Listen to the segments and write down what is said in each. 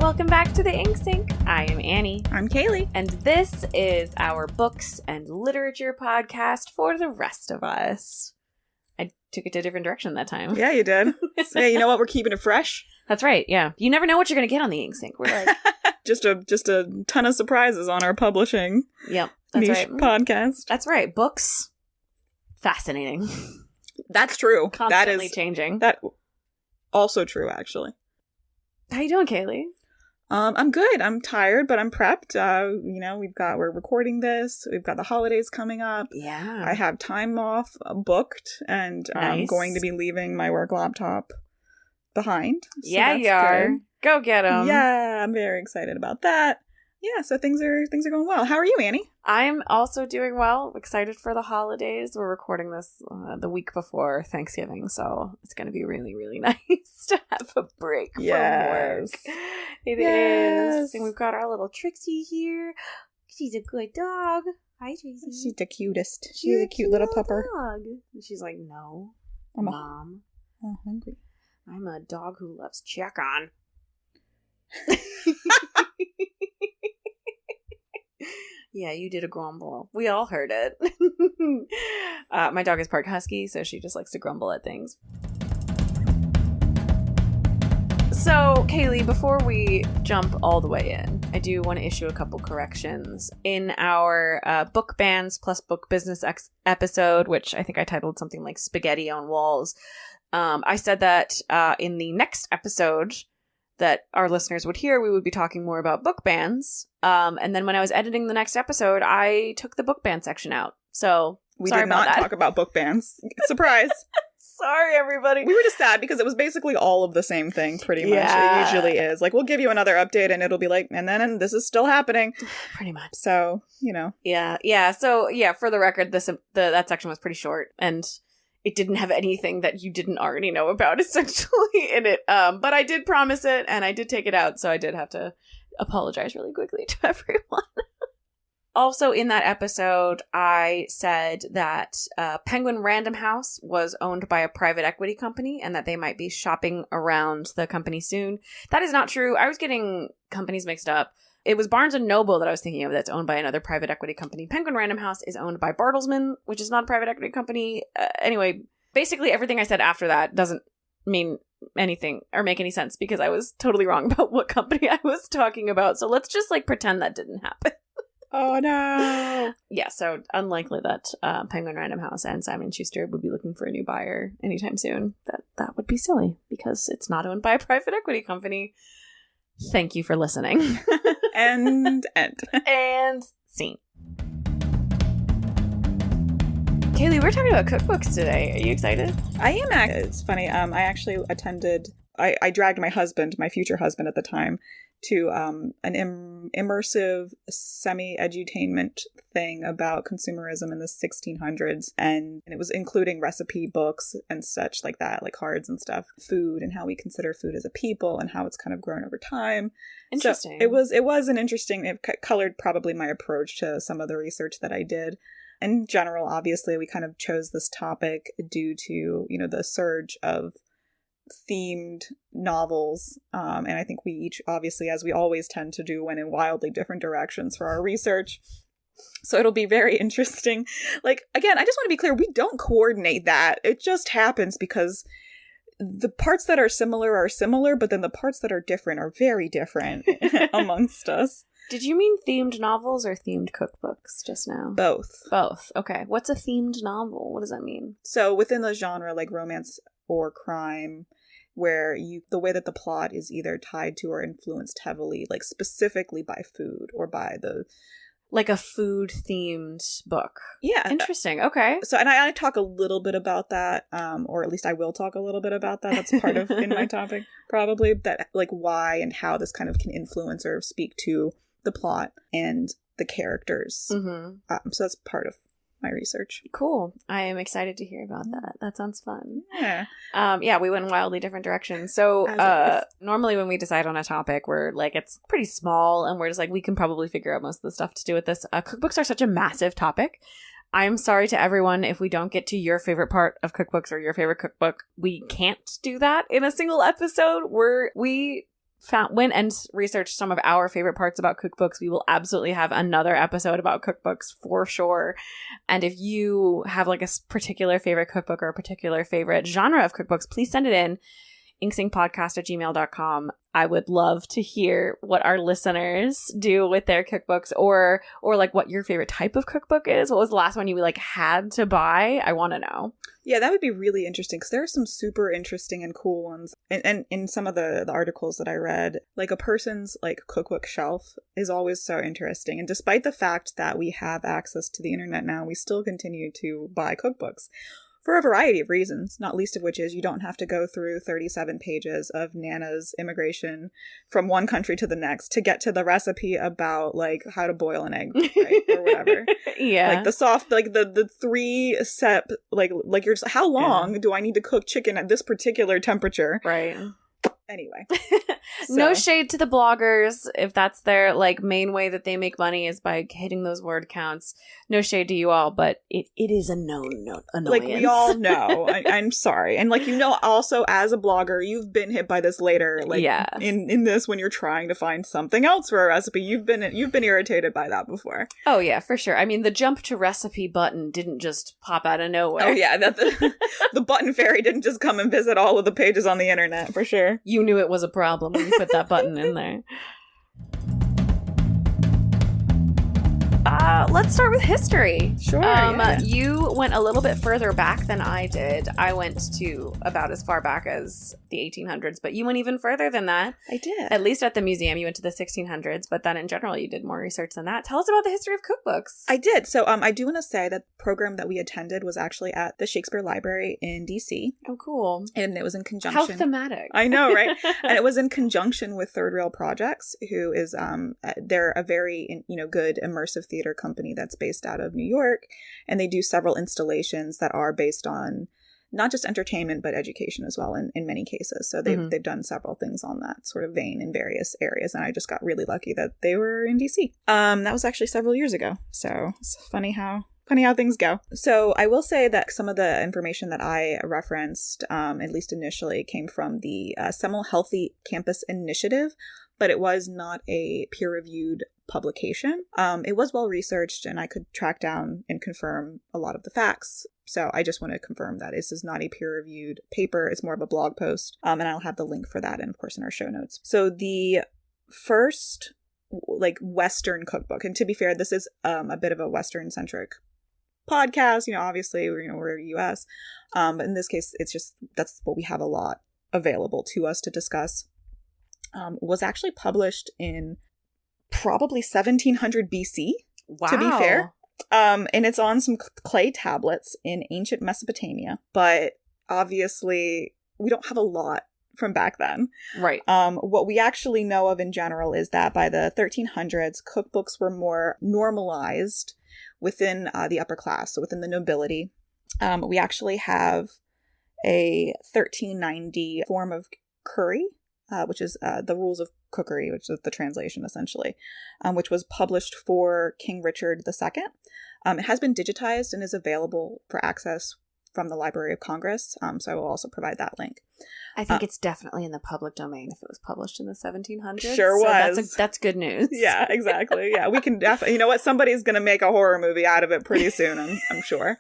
Welcome back to the InkSync. I am Annie. I'm Kaylee. And this is our books and literature podcast for the rest of us. I took it to a different direction that time. Yeah, you did. So, yeah, you know what? We're keeping it fresh. That's right, yeah. You never know what you're going to get on the InkSync. We're like... just a ton of surprises on our publishing Yep, that's niche right. podcast. That's right. Books. Fascinating. That's true. Constantly changing. That also true, actually. How you doing, Kaylee? I'm good. I'm tired, but I'm prepped. We're recording this. We've got the holidays coming up. Yeah. I have time off booked, and I'm Nice. going to be leaving my work laptop behind. So yeah, that's you are. good. Go get them. Yeah, I'm very excited about that. Yeah, so things are going well. How are you, Annie? I'm also doing well. Excited for the holidays. We're recording this the week before Thanksgiving, so it's going to be really, really nice to have a break from work. It is. And we've got our little Trixie here. She's a good dog. Hi, Trixie. She's the cutest. She's You're a cute little pupper. dog. And she's like, no, I'm Mom. hungry. I'm a dog who loves check on. Yeah, you did a grumble. We all heard it. My dog is part husky, so she just likes to grumble at things. So, Kaylee, before we jump all the way in, I do want to issue a couple corrections. In our book bans plus book business episode, which I think I titled something like Spaghetti on Walls, I said that in the next episode that our listeners would hear, we would be talking more about book bans. And then when I was editing the next episode, I took the book ban section out. So We sorry did not about that. talk about book bans. Surprise. Sorry, everybody. We were just sad because it was basically all of the same thing, pretty much. Yeah. It usually is. Like, we'll give you another update and it'll be like, and this is still happening. Pretty much. So, Yeah. So, yeah, for the record, that section was pretty short. And it didn't have anything that you didn't already know about, essentially, in it. But I did promise it, and I did take it out, so I did have to apologize really quickly to everyone. Also, in that episode, I said that Penguin Random House was owned by a private equity company, and that they might be shopping around the company soon. That is not true. I was getting companies mixed up. It was Barnes & Noble that I was thinking of that's owned by another private equity company. Penguin Random House is owned by Bartlesman, which is not a private equity company. Anyway, basically everything I said after that doesn't mean anything or make any sense because I was totally wrong about what company I was talking about. So let's just pretend that didn't happen. Oh no. Yeah, so unlikely that Penguin Random House and Simon & Schuster would be looking for a new buyer anytime soon. That would be silly because it's not owned by a private equity company. Thank you for listening. And And scene. Kaylee, we're talking about cookbooks today. Are you excited? I am. It's funny. I actually attended. I dragged my husband, my future husband at the time, to an immersive semi-edutainment thing about consumerism in the 1600s, and it was including recipe books and such like that, like cards and stuff, food and how we consider food as a people and how it's kind of grown over time. Interesting. So it was an interesting. It colored probably my approach to some of the research that I did. In general, obviously, we kind of chose this topic due to the surge of themed novels, and I think we each, obviously, as we always tend to do, went in wildly different directions for our research. So it'll be very interesting. Again, I just want to be clear, we don't coordinate that. It just happens because the parts that are similar, but then the parts that are different are very different amongst us. Did you mean themed novels or themed cookbooks just now? Both. Both. Okay. What's a themed novel? What does that mean? So within the genre, like romance or crime, where the way that the plot is either tied to or influenced heavily, like specifically by food or by the... Like a food-themed book. Yeah. Interesting. Okay. So, and I talk a little bit about that, or at least I will talk a little bit about that. That's part of in my topic, probably, that why and how this kind of can influence or speak to the plot and the characters. Mm-hmm. So that's part of my research. Cool. I am excited to hear about that. That sounds fun. Yeah. Yeah, we went in wildly different directions. So normally when we decide on a topic, we're it's pretty small and we're just we can probably figure out most of the stuff to do with this. Cookbooks are such a massive topic. I'm sorry to everyone if we don't get to your favorite part of cookbooks or your favorite cookbook. We can't do that in a single episode. We went and researched some of our favorite parts about cookbooks, we will absolutely have another episode about cookbooks for sure. And if you have like a particular favorite cookbook or a particular favorite genre of cookbooks, please send it in. InkSinkPodcast@gmail.com. I would love to hear what our listeners do with their cookbooks, or like what your favorite type of cookbook is. What was the last one you like had to buy? I want to know. Yeah, that would be really interesting because there are some super interesting and cool ones. And in some of the articles that I read, like a person's like cookbook shelf is always so interesting. And despite the fact that we have access to the internet now, we still continue to buy cookbooks. For a variety of reasons, not least of which is you don't have to go through 37 pages of Nana's immigration from one country to the next to get to the recipe about, like, how to boil an egg, right? Or whatever. Yeah. Like, the 3 step, like you're just, how long do I need to cook chicken at this particular temperature? Right. Anyway. No shade to the bloggers if that's their like main way that they make money is by hitting those word counts. No shade to you all, but it is a known annoyance. Like we all know. I'm sorry. And like, you know, also as a blogger, you've been hit by this later. Like in this when you're trying to find something else for a recipe, you've been irritated by that before. Oh yeah, for sure. I mean, the jump to recipe button didn't just pop out of nowhere. Oh yeah, the button fairy didn't just come and visit all of the pages on the internet, for sure. You knew it was a problem when you put that button in there. Let's start with history. Sure. Yeah. You went a little bit further back than I did. I went to about as far back as the 1800s, but you went even further than that. I did. At least at the museum, you went to the 1600s, but then in general, you did more research than that. Tell us about the history of cookbooks. I did. So I do want to say that the program that we attended was actually at the Shakespeare Library in D.C. Oh, cool. And it was in conjunction. How thematic. I know, right? And it was in conjunction with Third Rail Projects, who is, they're a very, good immersive theater company that's based out of New York. And they do several installations that are based on not just entertainment, but education as well in many cases. So they've done several things on that sort of vein in various areas. And I just got really lucky that they were in DC. That was actually several years ago. So it's funny how things go. So I will say that some of the information that I referenced, at least initially, came from the Seminole Healthy Campus Initiative, but it was not a peer-reviewed publication. It was well-researched, and I could track down and confirm a lot of the facts. So I just want to confirm that this is not a peer-reviewed paper. It's more of a blog post, and I'll have the link for that, and of course in our show notes. So the first, Western cookbook, and to be fair, this is a bit of a Western-centric podcast. Obviously, we're U.S., but in this case, it's just that's what we have a lot available to us to discuss. Was actually published in probably 1700 BC. Wow. To be fair. And it's on some clay tablets in ancient Mesopotamia. But obviously, we don't have a lot from back then. Right. What we actually know of in general is that by the 1300s, cookbooks were more normalized within the upper class, so within the nobility. We actually have a 1390 form of curry, which is the Rules of Cookery, which is the translation essentially, which was published for King Richard II. It has been digitized and is available for access from the Library of Congress, so I will also provide that link. I think it's definitely in the public domain if it was published in the 1700s. Sure was. So that's good news. Yeah, exactly. Yeah, we can definitely, somebody's going to make a horror movie out of it pretty soon, I'm sure.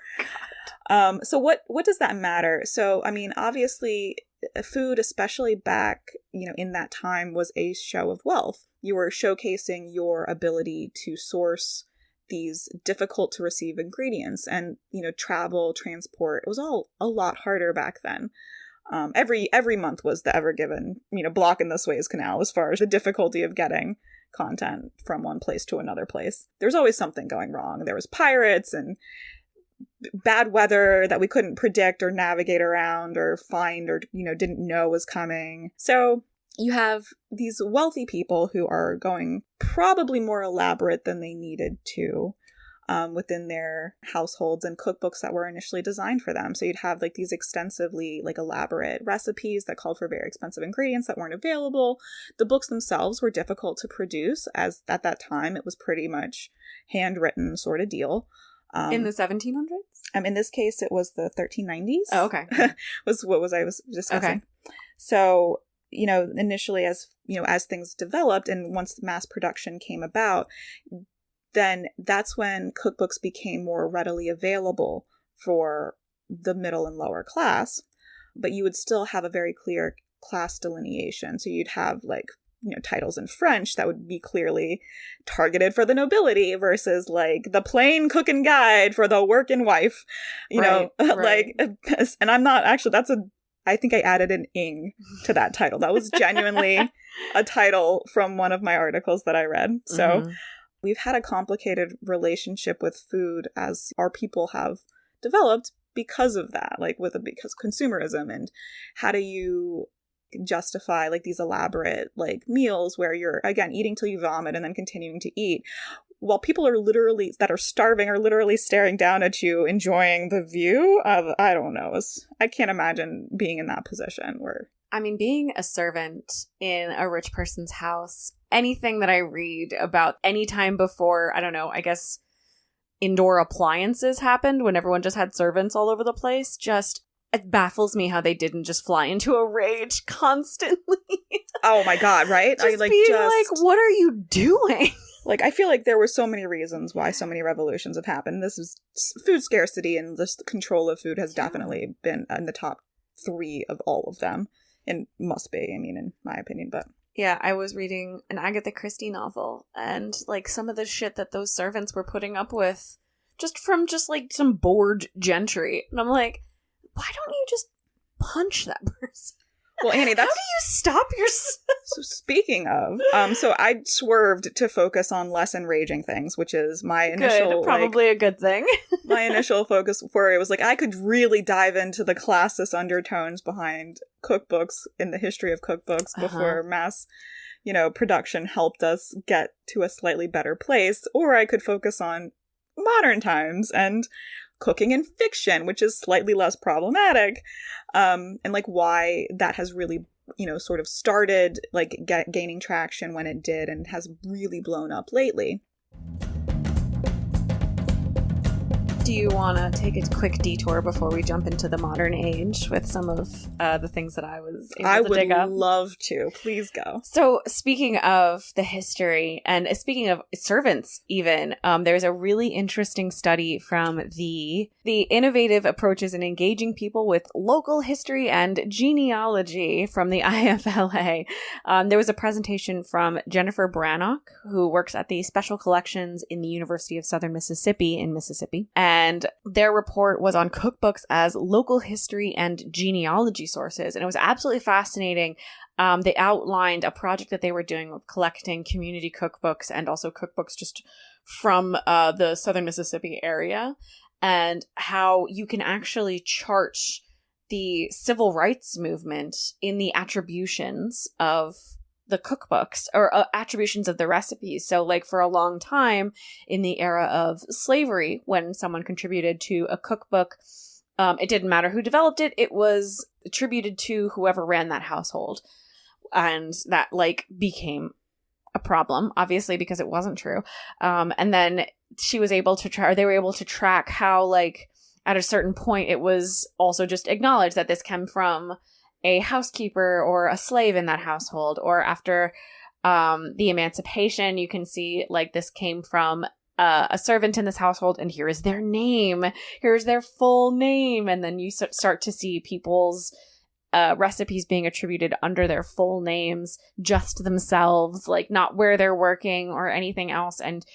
So what does that matter? So, I mean, obviously, food, especially back, in that time, was a show of wealth. You were showcasing your ability to source these difficult to receive ingredients, and, travel, transport, it was all a lot harder back then. Every month was the Ever Given, block in the Suez Canal as far as the difficulty of getting content from one place to another place. There's always something going wrong. There was pirates and bad weather that we couldn't predict or navigate around or find or, didn't know was coming. So you have these wealthy people who are going probably more elaborate than they needed to within their households and cookbooks that were initially designed for them. So you'd have these extensively elaborate recipes that called for very expensive ingredients that weren't available. The books themselves were difficult to produce, as at that time it was pretty much handwritten sort of deal. In the 1700s? In this case, it was the 1390s. Oh, okay. was I was discussing. Okay. So, initially as things developed and once mass production came about, then that's when cookbooks became more readily available for the middle and lower class. But you would still have a very clear class delineation. So you'd have titles in French that would be clearly targeted for the nobility versus the plain cooking guide for the working wife, right. And I'm not actually, I think I added an ing to that title. That was genuinely a title from one of my articles that I read. So we've had a complicated relationship with food as our people have developed because of that, because consumerism, and how do you justify these elaborate meals where you're again eating till you vomit and then continuing to eat while people that are starving are literally staring down at you enjoying the view of, I don't know, I can't imagine being in that position where being a servant in a rich person's house, anything that I read about any time before, I don't know, I guess indoor appliances happened when everyone just had servants all over the place, it baffles me how they didn't just fly into a rage constantly. Oh my God, right? What are you doing? I feel like there were so many reasons why so many revolutions have happened. This is food scarcity, and the control of food has definitely been in the top 3 of all of them. And must be, in my opinion, but... Yeah, I was reading an Agatha Christie novel, and some of the shit that those servants were putting up with from some bored gentry. And I'm like, why don't you just punch that person? Well, Annie, how do you stop yourself? So speaking of, so I swerved to focus on less enraging things, which is my initial... Probably a good thing. My initial focus, where it was I could really dive into the classist undertones behind cookbooks in the history of cookbooks before mass, production helped us get to a slightly better place, or I could focus on modern times and cooking in fiction, which is slightly less problematic, and why that has really sort of started gaining traction when it did and has really blown up lately. Do you want to take a quick detour before we jump into the modern age with some of the things that I was able to dig up? I would love to. Please go. So speaking of the history and speaking of servants even, there's a really interesting study from the Innovative Approaches in Engaging People with Local History and Genealogy from the IFLA. There was a presentation from Jennifer Brannock, who works at the Special Collections in the University of Southern Mississippi in Mississippi. And their report was on cookbooks as local history and genealogy sources. And it was absolutely fascinating. They outlined a project that they were doing of collecting community cookbooks and also cookbooks just from the Southern Mississippi area, and how you can actually chart the civil rights movement in the attributions of the cookbooks or attributions of the recipes. So for a long time in the era of slavery, when someone contributed to a cookbook, it didn't matter who developed it. It was attributed to whoever ran that household. And that became a problem, obviously, because it wasn't true. And then they were able to track how at a certain point it was also just acknowledged that this came from a housekeeper or a slave in that household, or after the emancipation, you can see this came from a servant in this household, and here is their name, here's their full name, and then you start to see people's recipes being attributed under their full names, just themselves, not where they're working or anything else. And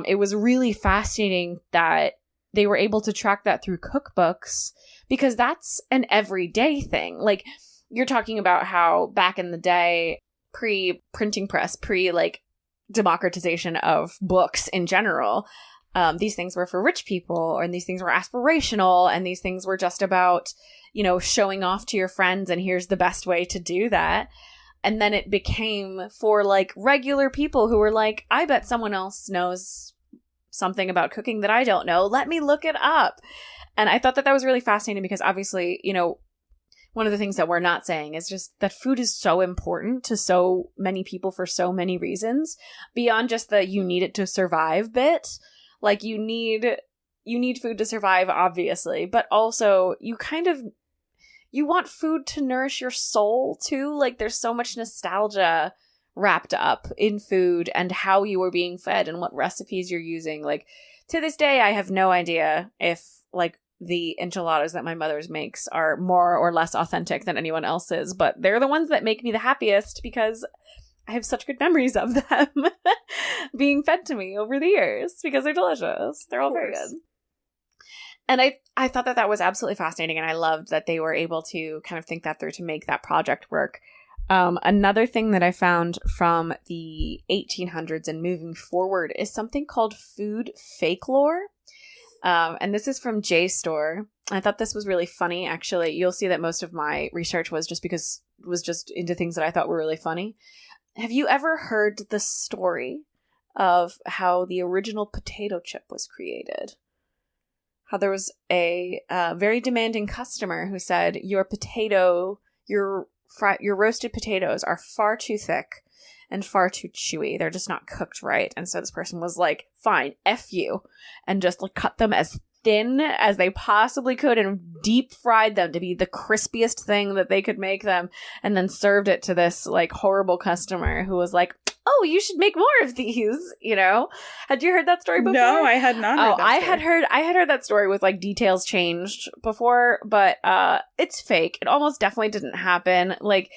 it was really fascinating that they were able to track that through cookbooks, because that's an everyday thing. You're talking about how back in the day, pre-printing press, democratization of books in general, these things were for rich people, and these things were aspirational, and these things were just about, showing off to your friends, and here's the best way to do that. And then it became for regular people who were I bet someone else knows something about cooking that I don't know. Let me look it up. And I thought that was really fascinating, because obviously, one of the things that we're not saying is just that food is so important to so many people for so many reasons, beyond just the you need it to survive bit. You need food to survive, obviously, but also you you want food to nourish your soul too. Like there's so much nostalgia wrapped up in food and how you were being fed and what recipes you're using. Like to this day, I have no idea if like the enchiladas that my mother's makes are more or less authentic than anyone else's, but they're the ones that make me the happiest because I have such good memories of them being fed to me over the years because they're delicious. They're all very good. And I thought that was absolutely fascinating, and I loved that they were able to kind of think that through to make that project work. Another thing that I found from the 1800s and moving forward is something called food fake lore. And this is from JSTOR. I thought this was really funny, actually. You'll see that most of my research was just into things that I thought were really funny. Have you ever heard the story of how the original potato chip was created? How there was a very demanding customer who said, your roasted potatoes are far too thick and far too chewy. They're just not cooked right. And so this person was like, fine, F you. And just like cut them as thin as they possibly could and deep fried them to be the crispiest thing that they could make them. And then served it to this like horrible customer who was like, oh, you should make more of these, you know? Had you heard that story before? No, I had not heard that story. I had heard that story with like details changed before, but it's fake. It almost definitely didn't happen. Like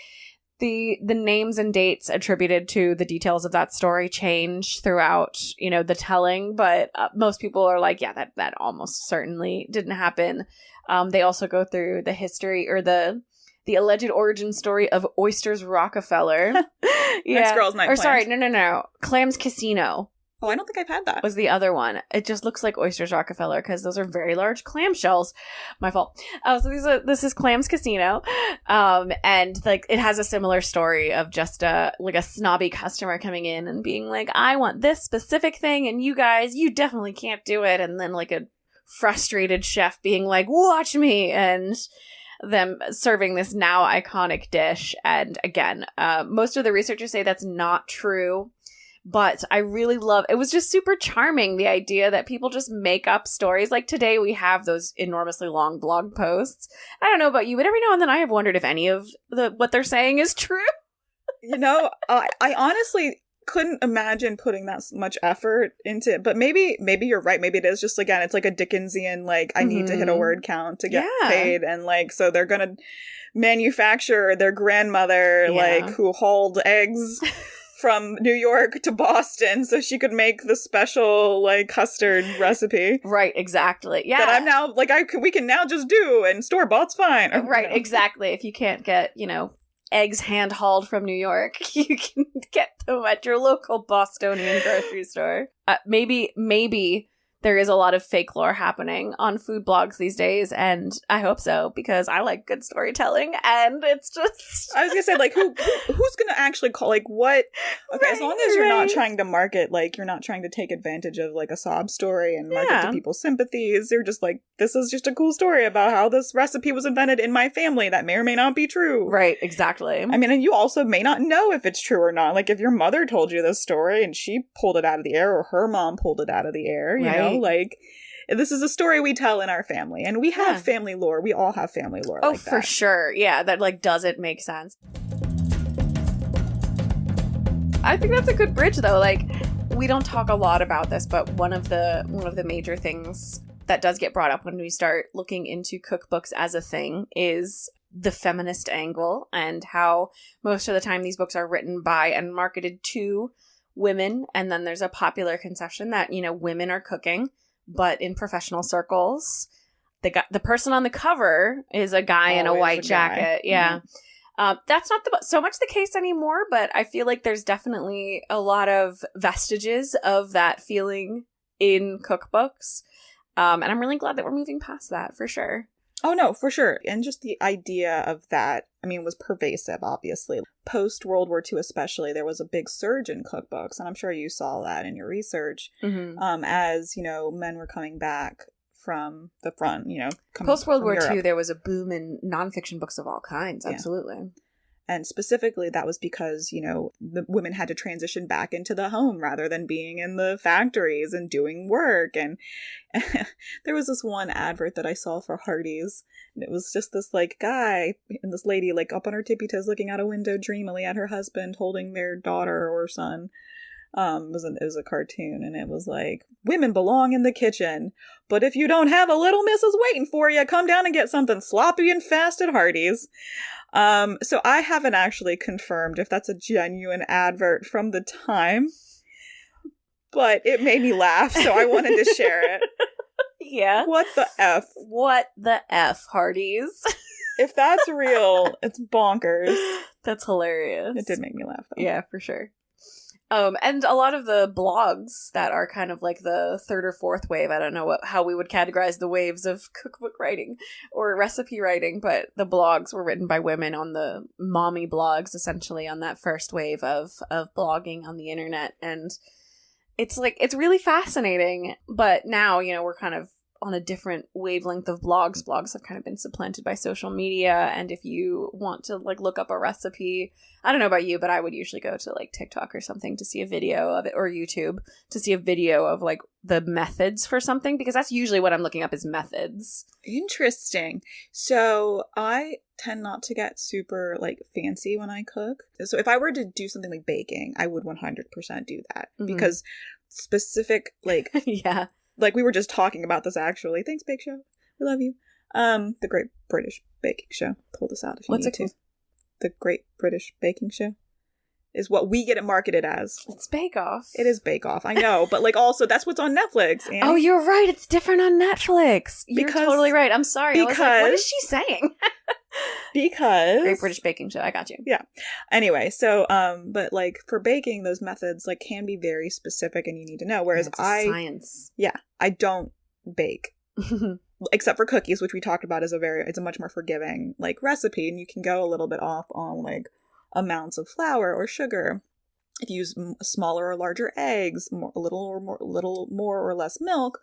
the names and dates attributed to the details of that story change throughout, you know, the telling, but most people are like, yeah, that almost certainly didn't happen. They also go through the history or the alleged origin story of Oysters Rockefeller. Yeah. Next Girls Night. Or sorry, no. Clams Casino. Oh, I don't think I've had that. Was the other one. It just looks like Oysters Rockefeller because those are very large clam shells. My fault. So this is Clams Casino. And like it has a similar story of just a snobby customer coming in and being like, I want this specific thing and you guys, you definitely can't do it. And then like a frustrated chef being like, watch me, and them serving this now iconic dish. And again, most of the researchers say that's not true. But I really love, it was just super charming, the idea that people just make up stories. Like today we have those enormously long blog posts. I don't know about you, but every now and then I have wondered if any of what they're saying is true. You know, I honestly couldn't imagine putting that much effort into it. But maybe you're right. Maybe it is just, again, it's like a Dickensian, like, I need to hit a word count to get paid. And like, so they're going to manufacture their grandmother, like, who hauled eggs from New York to Boston so she could make the special like custard recipe. Right, exactly. Yeah. That I'm now like we can now just do, and store bought's fine. Right, exactly. If you can't get, you know, eggs hand hauled from New York, you can get them at your local Bostonian grocery store. Maybe there is a lot of fake lore happening on food blogs these days, and I hope so, because I like good storytelling, and it's just... I was gonna say, like, who's gonna actually call, like, what... Okay, as long as you're not trying to market, like, you're not trying to take advantage of, like, a sob story and market to people's sympathies, you're just like, this is just a cool story about how this recipe was invented in my family that may or may not be true. Right, exactly. I mean, and you also may not know if it's true or not. Like, if your mother told you this story and she pulled it out of the air, or her mom pulled it out of the air, you know? Like, this is a story we tell in our family, and we have family lore. We all have family lore. Oh, like that. For sure. Yeah, that like doesn't make sense. I think that's a good bridge, though. Like, we don't talk a lot about this, but one of the major things that does get brought up when we start looking into cookbooks as a thing is the feminist angle, and how most of the time these books are written by and marketed to women, and then there's a popular conception that, you know, women are cooking, but in professional circles, the person on the cover is a guy in a white jacket. Yeah. Mm-hmm. That's not so much the case anymore, but I feel like there's definitely a lot of vestiges of that feeling in cookbooks. And I'm really glad that we're moving past that, for sure. Oh, no, for sure. And just the idea of that, I mean, was pervasive, obviously. Post-World War II especially, there was a big surge in cookbooks, and I'm sure you saw that in your research, as, you know, men were coming back from the front, you know. Post-World War II, there was a boom in nonfiction books of all kinds, absolutely. And specifically, that was because, you know, the women had to transition back into the home rather than being in the factories and doing work. And there was this one advert that I saw for Hardee's, and it was just this like guy and this lady like up on her tippy toes looking out a window dreamily at her husband holding their daughter or son. It was a cartoon, and it was like, women belong in the kitchen, but if you don't have a little missus waiting for you, come down and get something sloppy and fast at Hardee's. So I haven't actually confirmed if that's a genuine advert from the time, but it made me laugh, so I wanted to share it. Yeah. What the F? What the F, Hardee's? If that's real, it's bonkers. That's hilarious. It did make me laugh, though. Yeah, for sure. And a lot of the blogs that are kind of like the third or fourth wave, I don't know how we would categorize the waves of cookbook writing or recipe writing, but the blogs were written by women on the mommy blogs, essentially on that first wave of blogging on the internet. And it's like, it's really fascinating. But now, you know, we're kind of on a different wavelength of blogs. Blogs have kind of been supplanted by social media. And if you want to like look up a recipe, I don't know about you, but I would usually go to like TikTok or something to see a video of it, or YouTube to see a video of like the methods for something, because that's usually what I'm looking up is methods. Interesting. So I tend not to get super like fancy when I cook. So if I were to do something like baking, I would 100% do that because specific like yeah. Like, we were just talking about this, actually. Thanks, Bake Show. We love you. The Great British Baking Show. Pull this out if you need to. The Great British Baking Show is what we get it marketed as. It's Bake Off. It is Bake Off, I know. But, like, also, that's what's on Netflix. Annie. Oh, you're right. It's different on Netflix. You're totally right. I'm sorry. I was like, what is she saying? Because Great British Baking Show. I got you. Yeah. Anyway, so but like for baking, those methods like can be very specific and you need to know. Whereas science. Yeah, I don't bake. Except for cookies, which we talked about, it's a much more forgiving like recipe, and you can go a little bit off on like amounts of flour or sugar. If you use smaller or larger eggs, a little more or less milk,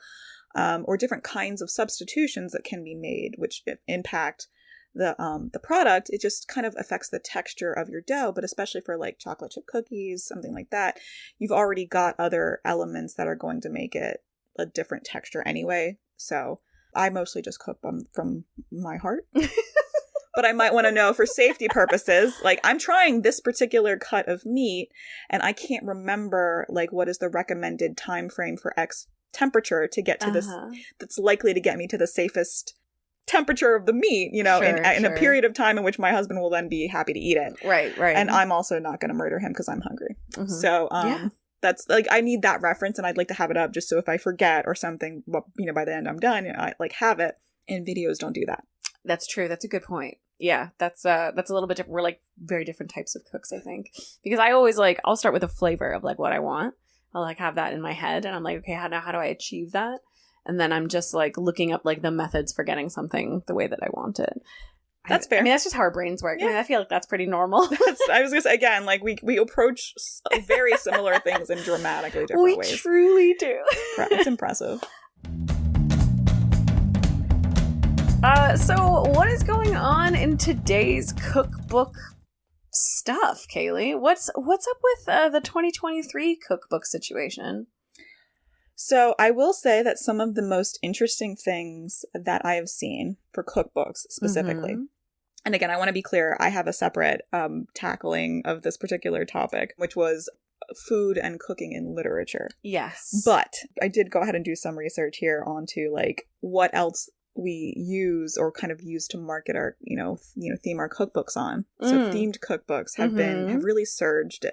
or different kinds of substitutions that can be made, which impact the product, it just kind of affects the texture of your dough. But especially for like chocolate chip cookies, something like that, you've already got other elements that are going to make it a different texture anyway. So I mostly just cook them from my heart. But I might want to know for safety purposes, like I'm trying this particular cut of meat and I can't remember like what is the recommended time frame for X temperature to get to this that's likely to get me to the safest temperature of the meat, you know, in a period of time in which my husband will then be happy to eat it. Right. And I'm also not going to murder him because I'm hungry. So that's like, I need that reference and I'd like to have it up just so if I forget or something, well, you know, by the end I'm done, I like have it. And videos don't do that. That's true. That's a good point. Yeah, that's a little bit different. We're like very different types of cooks, I think, because I always like, I'll start with a flavor of like what I want. I'll like have that in my head and I'm like, okay, how do I achieve that? And then I'm just like looking up like the methods for getting something the way that I want it. That's fair. I mean, that's just how our brains work. Yeah. I mean, I feel like that's pretty normal. I was going to say, again, like we approach very similar things in dramatically different ways. We truly do. It's impressive. So what is going on in today's cookbook stuff, Kaylee? What's up with the 2023 cookbook situation? So I will say that some of the most interesting things that I have seen for cookbooks specifically, and again, I want to be clear, I have a separate tackling of this particular topic, which was food and cooking in literature. Yes. But I did go ahead and do some research here onto like what else we use or kind of use to market our, theme our cookbooks on. So themed cookbooks have really surged.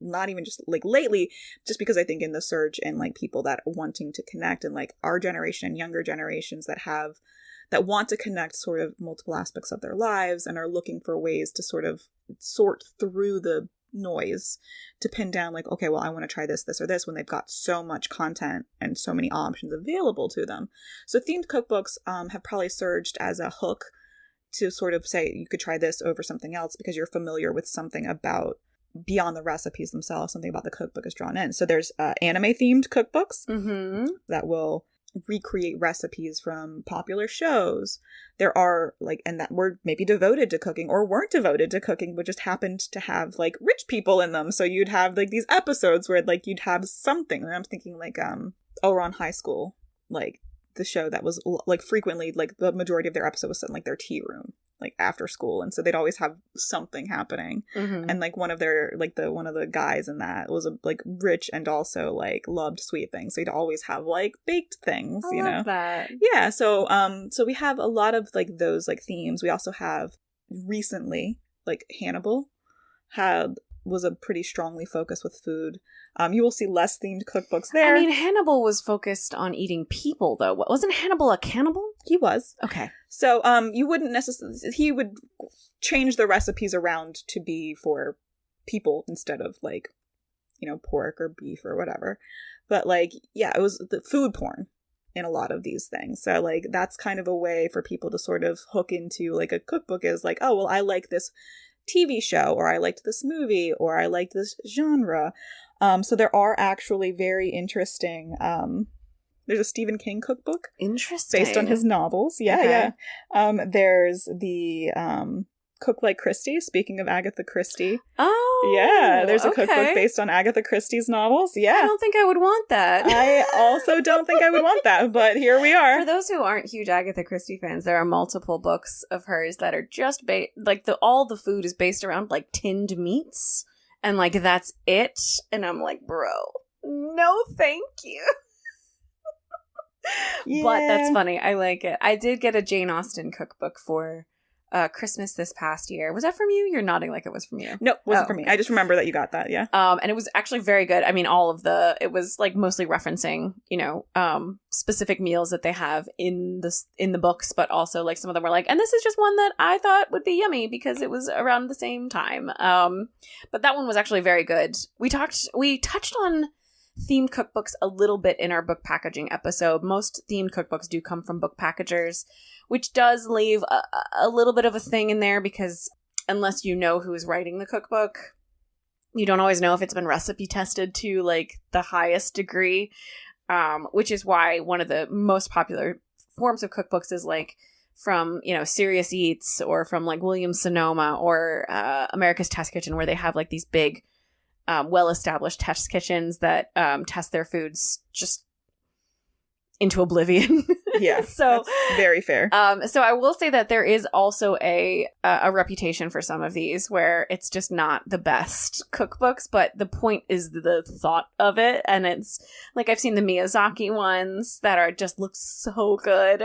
Not even just like lately, just because I think in the surge and like people that are wanting to connect and like our generation and younger generations that want to connect sort of multiple aspects of their lives and are looking for ways to sort of sort through the noise to pin down like, okay, well, I want to try this or this when they've got so much content and so many options available to them. So themed cookbooks have probably surged as a hook to sort of say you could try this over something else because you're familiar with something about beyond the recipes themselves, something about the cookbook is drawn in. So there's anime themed cookbooks that will recreate recipes from popular shows. There are and that were maybe devoted to cooking or weren't devoted to cooking, but just happened to have rich people in them. So you'd have these episodes where you'd have something. And I'm thinking Elron High School, the show that was frequently the majority of their episode was set in their tea room, after school, and so they'd always have something happening. Mm-hmm. And one of their one of the guys in that was rich and also loved sweet things, so he'd always have baked things. I love that. Yeah, so we have a lot of those themes. We also have recently Hannibal was a pretty strongly focused with food. You will see less themed cookbooks there. I mean, Hannibal was focused on eating people, though. Wasn't Hannibal a cannibal? He was. Okay. So you wouldn't necessarily... He would change the recipes around to be for people instead of, pork or beef or whatever. But, it was the food porn in a lot of these things. So, that's kind of a way for people to sort of hook into, a cookbook is oh, well, I like this TV show, or I liked this movie, or I liked this genre. So there are actually very interesting, there's a Stephen King cookbook. Interesting. Based on his novels. Yeah, okay. Yeah. There's the Cook Like Christie, speaking of Agatha Christie. Oh, yeah, there's a okay. cookbook based on Agatha Christie's novels. Yeah. I don't think I would want that. I also don't think I would want that, but here we are. For those who aren't huge Agatha Christie fans, there are multiple books of hers that are just all the food is based around tinned meats, and that's it. And I'm bro, no, thank you. Yeah. But that's funny. I like it. I did get a Jane Austen cookbook for Christmas this past year. Was that from you? You're nodding like it was from you. No, it wasn't from me. I just remember that you got that, yeah. And it was actually very good. I mean, it was mostly referencing, specific meals that they have in the books, but also some of them were and this is just one that I thought would be yummy because it was around the same time. But that one was actually very good. We touched on themed cookbooks a little bit in our book packaging episode. Most themed cookbooks do come from book packagers, which does leave a little bit of a thing in there because unless you know who's writing the cookbook, you don't always know if it's been recipe tested to the highest degree, which is why one of the most popular forms of cookbooks is from Serious Eats or from Williams Sonoma or America's Test Kitchen, where they have these big well-established test kitchens that test their foods just into oblivion. Yeah, so that's very fair. So I will say that there is also a reputation for some of these where it's just not the best cookbooks, but the point is the thought of it, and it's I've seen the Miyazaki ones that are just look so good,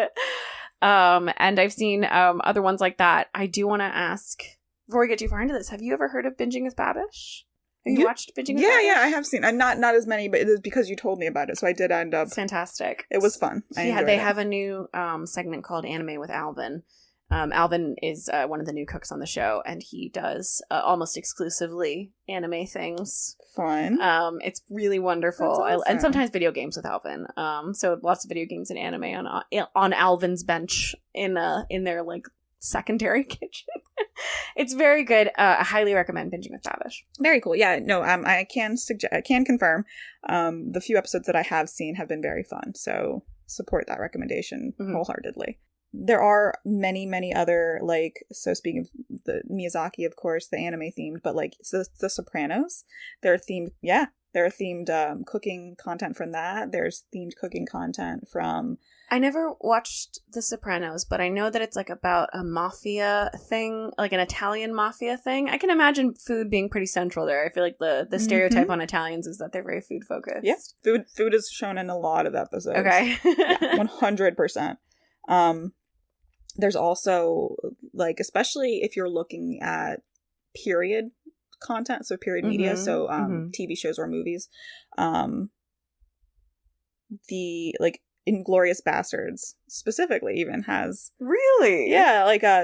and I've seen other ones like that. I do want to ask before we get too far into this: have you ever heard of Binging with Babish? Have you watched Binging with Babish? Yeah, I have seen. Not as many, but it was because you told me about it, so I did end up. It's fantastic. It was fun. They have a new segment called Anime with Alvin. Alvin is one of the new cooks on the show, and he does almost exclusively anime things. Fun. It's really wonderful. Awesome. And sometimes video games with Alvin. So lots of video games and anime on Alvin's bench in their secondary kitchen. It's very good. I highly recommend Binging with Babish. Very cool. Yeah, no, I can confirm the few episodes that I have seen have been very fun, so support that recommendation wholeheartedly. There are many other so speaking of the Miyazaki, of course, the anime themed, but the Sopranos, they're themed. Yeah, there are themed cooking content from that. There's themed cooking content from. I never watched The Sopranos, but I know that it's about a mafia thing, an Italian mafia thing. I can imagine food being pretty central there. I feel the stereotype on Italians is that they're very food focused. Yeah, food is shown in a lot of episodes. Okay. Yeah, 100%. There's also especially if you're looking at period content, so period media, so TV shows or movies, the Inglourious Bastards specifically even has really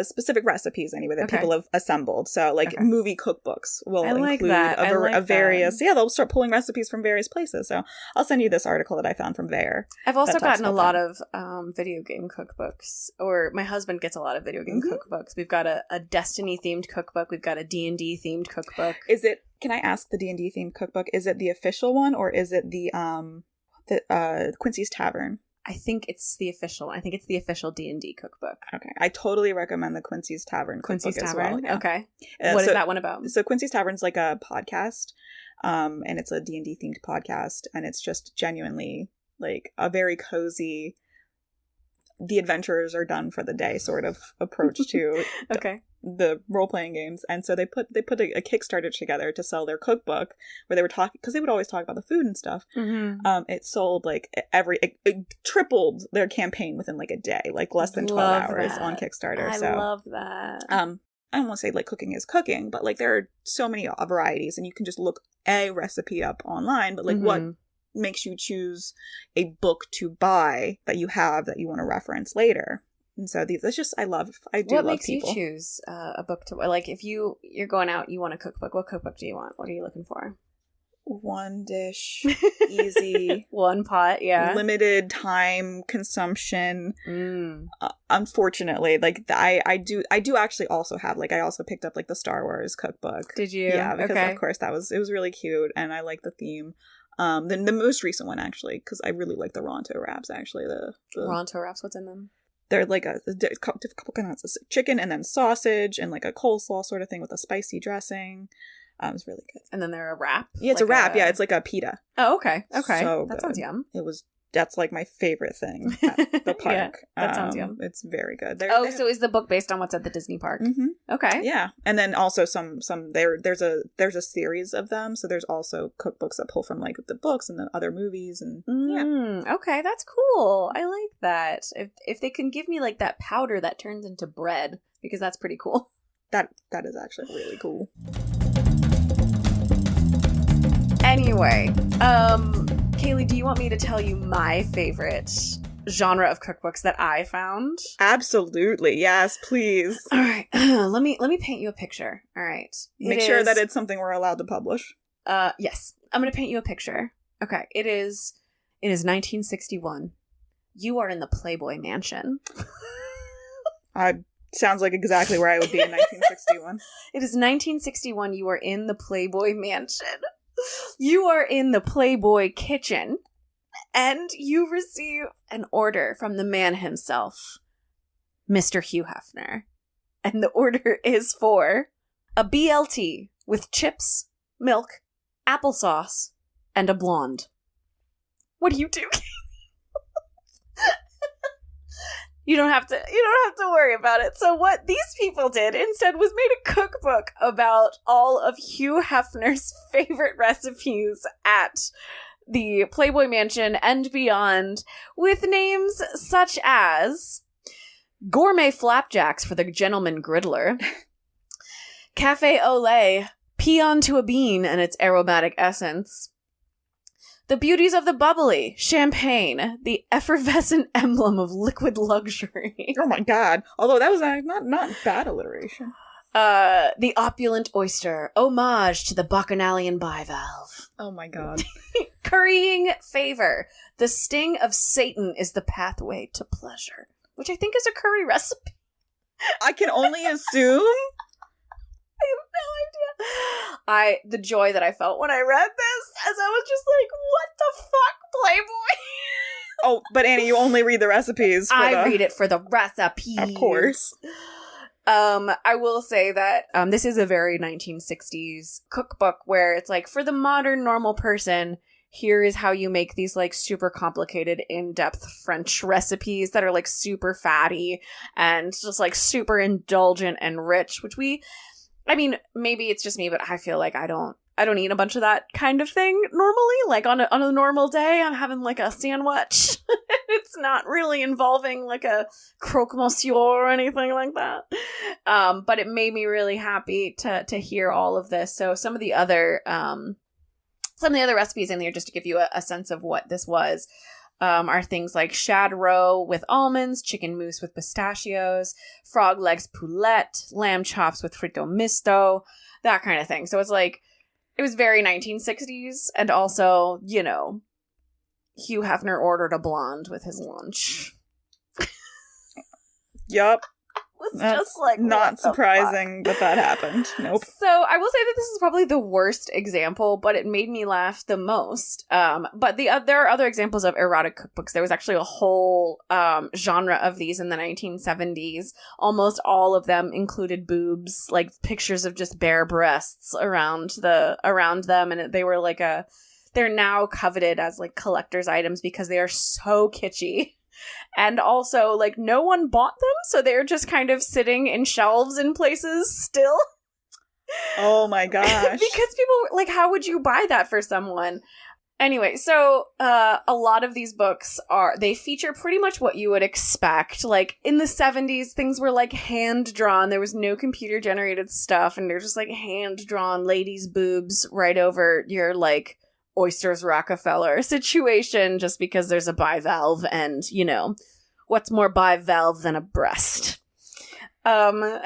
specific recipes anyway that people have assembled. So movie cookbooks will include various they'll start pulling recipes from various places. So I'll send you this article that I found from there. I've also gotten a lot of video game cookbooks, or my husband gets a lot of video game cookbooks. We've got a Destiny themed cookbook. We've got a D&D themed cookbook. Can I ask the D&D themed cookbook, is it the official one or is it the Quincy's Tavern? I think it's the official. I think it's the official D&D cookbook. Okay. I totally recommend the Quincy's Tavern Quincy's cookbook Tavern? as well. Yeah. Okay. What is that one about? So Quincy's Tavern's like a podcast, and it's a D&D themed podcast, and it's just genuinely like a very cozy, the adventurers are done for the day sort of approach to okay. the role-playing games. And so they put a Kickstarter together to sell their cookbook, where they were talking, because they would always talk about the food and stuff. It sold like it tripled their campaign within like a day, like less than 12 hours on Kickstarter. I love that. I don't want to say like cooking is cooking, but like there are so many varieties, and you can just look a recipe up online, but like what makes you choose a book to buy that you want to reference later. And so I do love people. What makes you choose a book to, like, if you're going out, you want a cookbook, what cookbook do you want? What are you looking for? One dish, easy. One pot, yeah. Limited time consumption. Unfortunately, like I do actually also have, like, I also picked up like the Star Wars cookbook. Did you? Yeah, because of course it was really cute, and I like the theme. The most recent one, actually, because I really like the Ronto wraps, actually. The Ronto wraps, what's in them? They're like a couple kinds of chicken, and then sausage, and like a coleslaw sort of thing with a spicy dressing. It's really good. And then they're a wrap? Yeah, it's like a wrap. Yeah, it's like a pita. Oh, okay. Okay. So that sounds yum. That's like my favorite thing at the park. Yeah, that sounds yum. It's very good. So is the book based on what's at the Disney park? Mm-hmm. Okay. Yeah. And then also there's a series of them. So there's also cookbooks that pull from like the books and the other movies, and yeah. Okay, that's cool. I like that. If they can give me like that powder that turns into bread, because that's pretty cool. That is actually really cool. Anyway, Kaylee, do you want me to tell you my favorite genre of cookbooks that I found? Absolutely. Yes, please. All right. Let me paint you a picture. All right. Make sure that it's something we're allowed to publish. Yes. I'm going to paint you a picture. Okay. It is 1961. You are in the Playboy Mansion. Sounds like exactly where I would be in 1961. It is 1961. You are in the Playboy Mansion. You are in the Playboy kitchen, and you receive an order from the man himself, Mr. Hugh Hefner. And the order is for a BLT with chips, milk, applesauce, and a blonde. What do you do? You don't have to worry about it. So what these people did instead was made a cookbook about all of Hugh Hefner's favorite recipes at the Playboy Mansion and beyond, with names such as Gourmet Flapjacks for the Gentleman Griddler, Cafe au lait, Pea onto a bean and its aromatic essence, The Beauties of the Bubbly, champagne, the effervescent emblem of liquid luxury. Oh my god. Although that was not bad alliteration. The opulent oyster, homage to the bacchanalian bivalve. Oh my god. Currying favor, the sting of Satan is the pathway to pleasure. Which I think is a curry recipe. I can only assume. I have no idea. The joy that I felt when I read this, as I was just like, what the fuck, Playboy? Oh, but Annie, you only read the recipes. I read it for the recipes. Of course. I will say that this is a very 1960s cookbook where it's like, for the modern normal person, here is how you make these like super complicated, in-depth French recipes that are like super fatty and just like super indulgent and rich, which I mean, maybe it's just me, but I feel like I don't eat a bunch of that kind of thing normally. Like on a normal day, I'm having like a sandwich. It's not really involving like a croque monsieur or anything like that. But it made me really happy to hear all of this. So some of the other recipes in there, just to give you a sense of what this was, are things like shad roe with almonds, chicken mousse with pistachios, frog legs poulette, lamb chops with fritto misto, that kind of thing. So it's like, it was very 1960s, and also, you know, Hugh Hefner ordered a blonde with his lunch. Yup. was just like, not surprising that happened. Nope. So I will say that this is probably the worst example, but it made me laugh the most. But there are other examples of erotic cookbooks. There was actually a whole genre of these in the 1970s. Almost all of them included boobs, like pictures of just bare breasts around them, and they were like they're now coveted as like collector's items because they are so kitschy. And also, like, no one bought them, so they're just kind of sitting in shelves in places still. Oh my gosh. Because people, like, how would you buy that for someone? Anyway, so a lot of these books they feature pretty much what you would expect. Like, in the 70s, things were, like, hand-drawn. There was no computer-generated stuff, and they're just, like, hand-drawn ladies' boobs right over your, like, Oysters Rockefeller situation, just because there's a bivalve, and, you know, what's more bivalve than a breast? And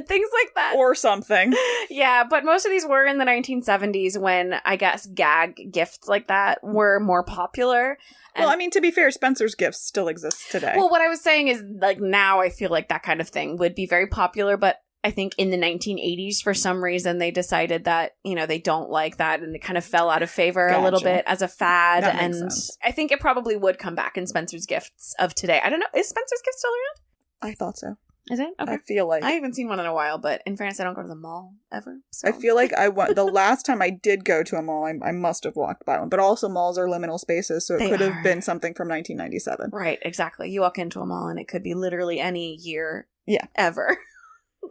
things like that. Or something. Yeah, but most of these were in the 1970s when, I guess, gag gifts like that were more popular. Well, I mean, to be fair, Spencer's Gifts still exists today. Well, what I was saying is, like, now I feel like that kind of thing would be very popular, but I think in the 1980s, for some reason, they decided that, you know, they don't like that, and it kind of fell out of favor a little bit as a fad. That makes and sense. I think it probably would come back in Spencer's Gifts of today. I don't know. Is Spencer's Gifts still around? I thought so. Is it? Okay. I feel like I haven't seen one in a while, but in fairness, I don't go to the mall ever. So. I feel like the last time I did go to a mall, I must have walked by one. But also, malls are liminal spaces, so it could have been something from 1997. Right, exactly. You walk into a mall, and it could be literally any year ever.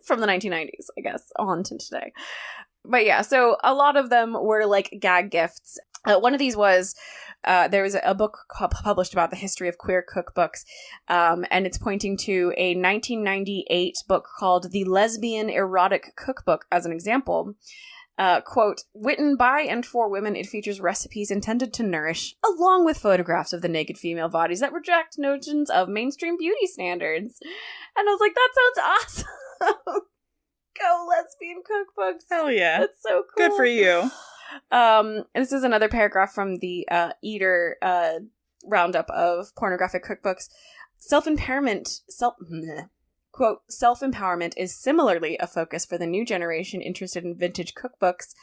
From the 1990s, I guess, on to today. But yeah, so a lot of them were like gag gifts. One of these was, there was a book published about the history of queer cookbooks, and it's pointing to a 1998 book called The Lesbian Erotic Cookbook as an example. Quote, written by and for women, it features recipes intended to nourish, along with photographs of the naked female bodies that reject notions of mainstream beauty standards. And I was like, that sounds awesome. Go lesbian cookbooks. Hell yeah. That's so cool. Good for you. This is another paragraph from the Eater roundup of pornographic cookbooks. Quote, self-empowerment is similarly a focus for the new generation interested in vintage cookbooks.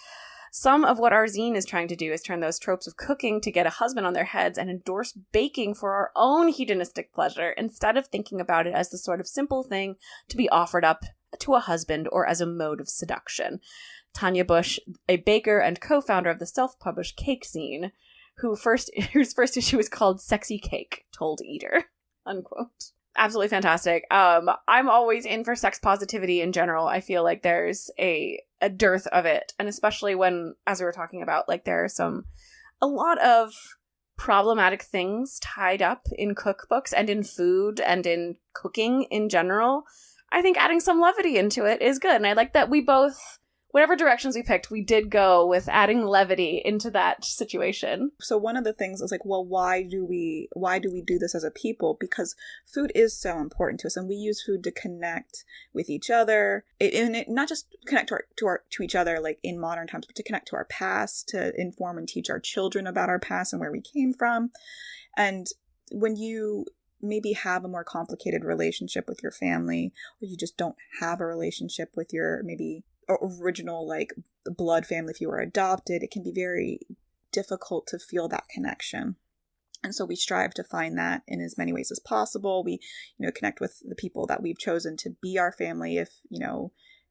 Some of what our zine is trying to do is turn those tropes of cooking to get a husband on their heads and endorse baking for our own hedonistic pleasure, instead of thinking about it as the sort of simple thing to be offered up to a husband or as a mode of seduction. Tanya Bush, a baker and co-founder of the self-published cake zine, whose first issue is called Sexy Cake, told Eater, unquote. Absolutely fantastic. I'm always in for sex positivity in general. I feel like there's a dearth of it. And especially when, as we were talking about, like there are a lot of problematic things tied up in cookbooks and in food and in cooking in general. I think adding some levity into it is good. And I like that we both, whatever directions we picked, we did go with adding levity into that situation. So one of the things is like, well, why do we do this as a people? Because food is so important to us, and we use food to connect with each other. Not just connect to each other like in modern times, but to connect to our past, to inform and teach our children about our past and where we came from. And when you maybe have a more complicated relationship with your family, or you just don't have a relationship with your maybe original like blood family, if you were adopted, it can be very difficult to feel that connection. And so we strive to find that in as many ways as possible. We, connect with the people that we've chosen to be our family. If,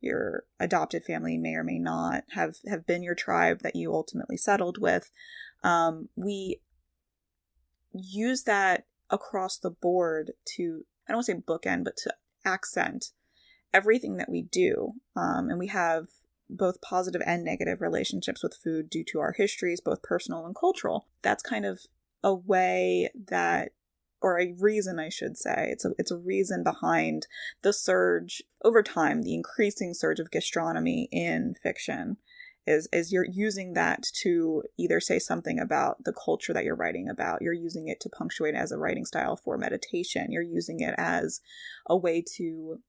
your adopted family may or may not have been your tribe that you ultimately settled with. We use that across the board to, I don't want to say bookend, but to accent everything that we do. And we have both positive and negative relationships with food due to our histories, both personal and cultural. That's kind of a way that, or a reason I should say, it's a reason behind the surge over time, the increasing surge of gastronomy in fiction is you're using that to either say something about the culture that you're writing about. You're using it to punctuate as a writing style for meditation. You're using it as a way to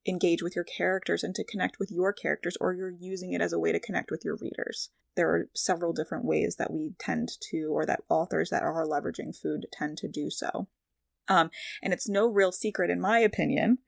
engage with your characters and to connect with your characters, or you're using it as a way to connect with your readers. There are several different ways that we tend to, or that authors that are leveraging food tend to do so. And it's no real secret, in my opinion,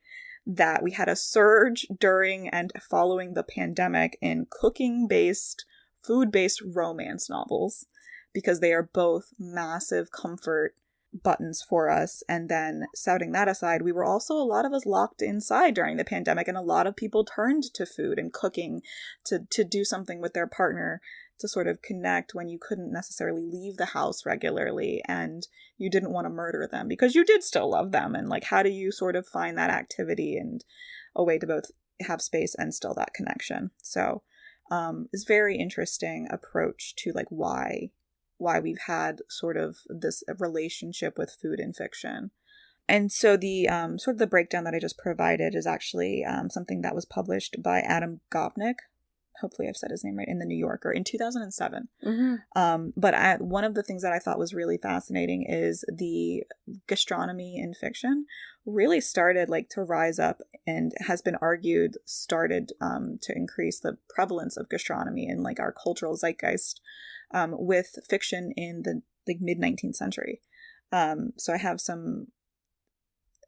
that we had a surge during and following the pandemic in cooking-based, food-based romance novels, because they are both massive comfort buttons for us. And then setting that aside, we were also, a lot of us, locked inside during the pandemic, and a lot of people turned to food and cooking to do something with their partner, to sort of connect when you couldn't necessarily leave the house regularly and you didn't want to murder them because you did still love them. And like, how do you sort of find that activity and a way to both have space and still that connection? So it's very interesting approach to like why we've had sort of this relationship with food in fiction. And so the sort of the breakdown that I just provided is actually something that was published by Adam Gopnik. Hopefully I've said his name right, in the New Yorker in 2007. But one of the things that I thought was really fascinating is the gastronomy in fiction really started like to rise up, and has been argued started to increase the prevalence of gastronomy in like our cultural zeitgeist with fiction in the mid 19th century. So I have some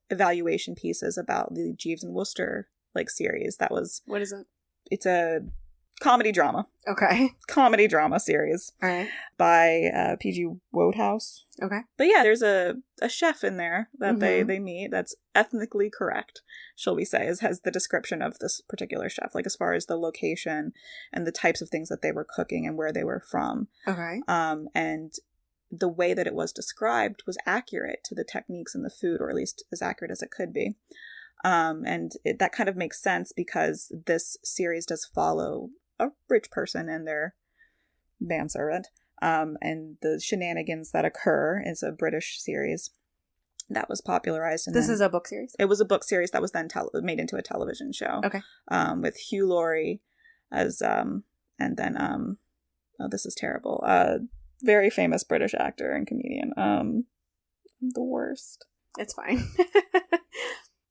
evaluation pieces about the Jeeves and Wooster like series. That was, what is it? It's a comedy drama. Okay. Comedy drama series. All right. By P.G. Wodehouse. Okay. But yeah, there's a chef in there that they meet that's ethnically correct, shall we say, has the description of this particular chef, like as far as the location and the types of things that they were cooking and where they were from. Okay. And the way that it was described was accurate to the techniques in the food, or at least as accurate as it could be. And that kind of makes sense because this series does follow a rich person and their manservant, and the shenanigans that occur. Is a British series that was popularized. And this is a book series? It was a book series that was then made into a television show. Okay. With Hugh Laurie as, and then, oh, this is terrible. Very famous British actor and comedian. I'm the worst. It's fine.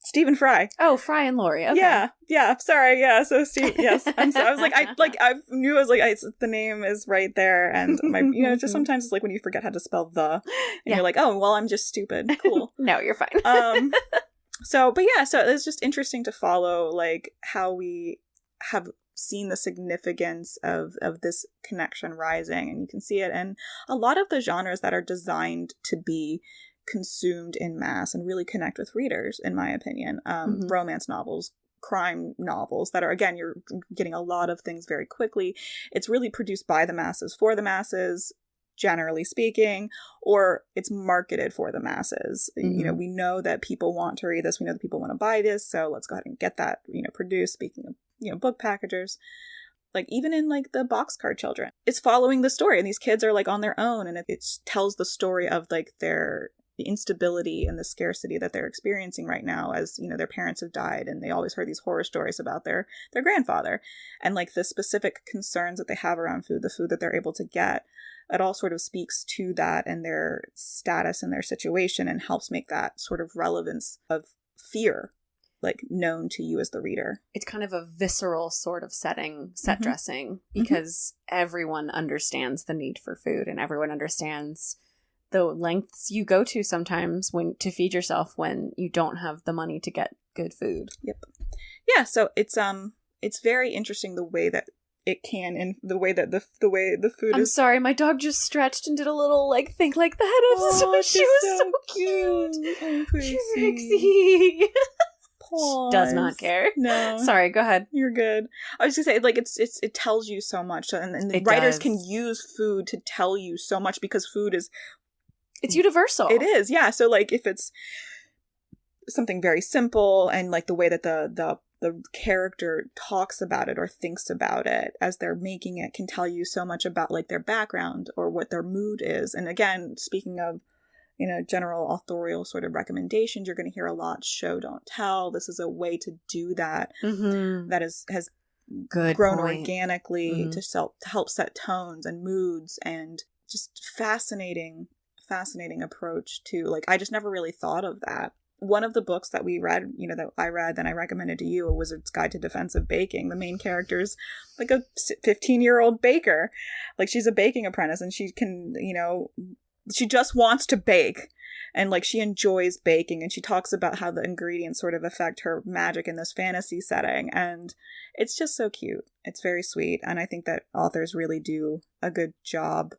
Stephen Fry. Oh, Fry and Laurie. Okay. Yeah. Sorry. Yeah. So Steve. Yes. I was like, I knew, I was like, the name is right there, and my, just sometimes it's like when you forget how to spell the, and you're like, oh, well, I'm just stupid. Cool. No, you're fine. So it's just interesting to follow like how we have seen the significance of this connection rising, and you can see it in a lot of the genres that are designed to be consumed in mass and really connect with readers, in my opinion. Romance novels, crime novels that are, again, you're getting a lot of things very quickly. It's really produced by the masses for the masses, generally speaking, or it's marketed for the masses. We know that people want to read this, we know that people want to buy this, so let's go ahead and get that produced. Speaking of book packagers, like even in like the Boxcar Children, it's following the story, and these kids are like on their own, and it tells the story of like the instability and the scarcity that they're experiencing right now, as their parents have died, and they always heard these horror stories about their grandfather, and like the specific concerns that they have around food, the food that they're able to get. It all sort of speaks to that and their status and their situation, and helps make that sort of relevance of fear like known to you as the reader. It's kind of a visceral sort of set dressing, because everyone understands the need for food, and everyone understands the lengths you go to sometimes to feed yourself when you don't have the money to get good food. Yep. Yeah, so it's very interesting the way that it can, and the way that the food I'm sorry, my dog just stretched and did a little like think like that. She was so cute. Oh, Trixie. Pause. Does not care. No. Sorry, go ahead. You're good. I was just gonna say, like, it tells you so much, and the writers can use food to tell you so much, because food is... It's universal. It is, yeah. So, like, if it's something very simple, and, like, the way that the character talks about it or thinks about it as they're making it can tell you so much about, like, their background or what their mood is. And again, speaking of, general authorial sort of recommendations, you're going to hear a lot, show, don't tell. This is a way to do that. That has grown organically to help set tones and moods, and just fascinating approach to, like, I just never really thought of that. One of the books that we read, that I read, then I recommended to you, A Wizard's Guide to Defensive Baking. The main character's like a 15-year-old baker. Like, she's a baking apprentice, and she can, she just wants to bake. And like she enjoys baking, and she talks about how the ingredients sort of affect her magic in this fantasy setting. And it's just so cute. It's very sweet. And I think that authors really do a good job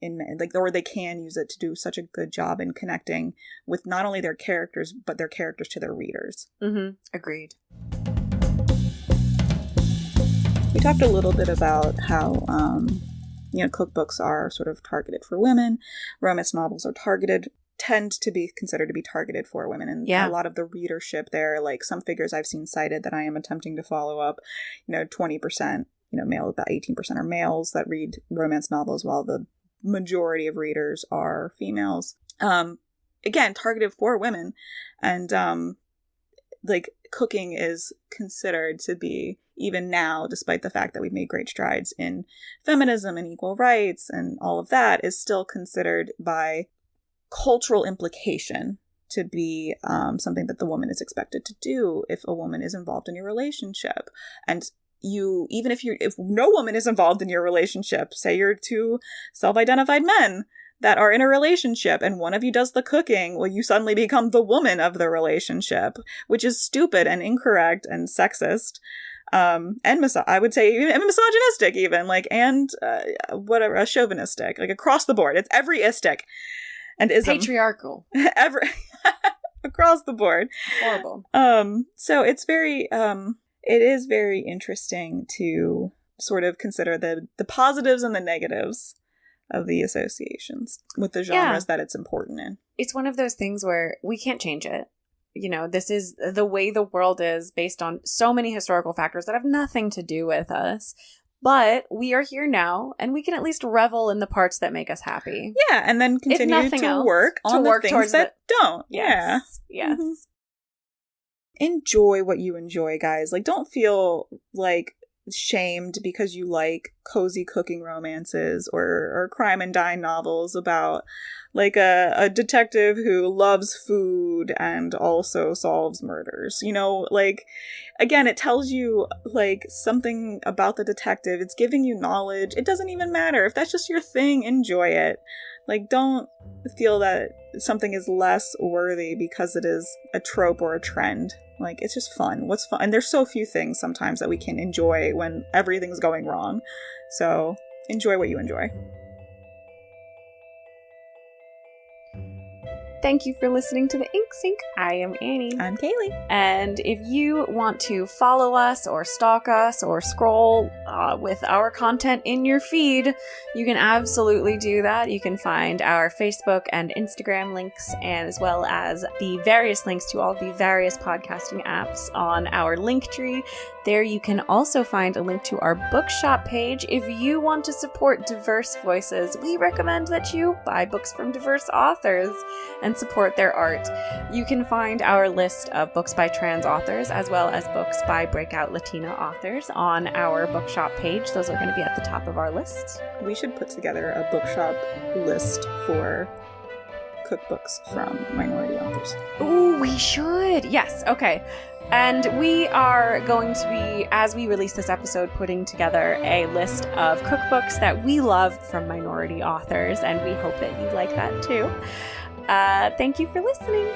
in like, or they can use it to do such a good job in connecting with not only their characters, but their characters to their readers. Mm-hmm. Agreed. We talked a little bit about how, cookbooks are sort of targeted for women. Romance novels tend to be considered to be targeted for women. And a lot of the readership there, like some figures I've seen cited that I am attempting to follow up, 20%, male, about 18% are males that read romance novels, while the majority of readers are females. Again, targeted for women. And like cooking is considered to be, even now, despite the fact that we've made great strides in feminism and equal rights and all of that, is still considered by cultural implication to be something that the woman is expected to do if a woman is involved in your relationship. And if no woman is involved in your relationship, say you're two self-identified men that are in a relationship and one of you does the cooking, well, you suddenly become the woman of the relationship, which is stupid and incorrect and sexist. And I would say even misogynistic, even chauvinistic, like across the board. It's every istic and ism. Patriarchal. Across the board. Horrible. So it's it is very interesting to sort of consider the positives and the negatives of the associations with the genres that it's important in. It's one of those things where we can't change it. This is the way the world is based on so many historical factors that have nothing to do with us. But we are here now, and we can at least revel in the parts that make us happy. Yeah, and then continue to work on the things that don't. Yes. Yes. Mm-hmm. Enjoy what you enjoy, guys. Like, don't feel like shamed because you like cozy cooking romances or crime and dine novels about like a detective who loves food and also solves murders. Again, it tells you like something about the detective. It's giving you knowledge. It doesn't even matter if that's just your thing. Enjoy it. Like, don't feel that something is less worthy because it is a trope or a trend. Like, it's just fun. What's fun? And there's so few things sometimes that we can enjoy when everything's going wrong. So enjoy what you enjoy. Thank you for listening to the Ink Sync. I am Annie. I'm Kaylee. And if you want to follow us or stalk us or scroll with our content in your feed, you can absolutely do that. You can find our Facebook and Instagram links, and as well as the various links to all the various podcasting apps on our link tree. There you can also find a link to our bookshop page. If you want to support diverse voices, we recommend that you buy books from diverse authors and support their art. You can find our list of books by trans authors as well as books by breakout Latina authors on our bookshop page. Those are going to be at the top of our list. We should put together a bookshop list for cookbooks from minority authors. Ooh, we should. Yes. Okay. And we are going to be, as we release this episode, putting together a list of cookbooks that we love from minority authors, and we hope that you like that too. Thank you for listening.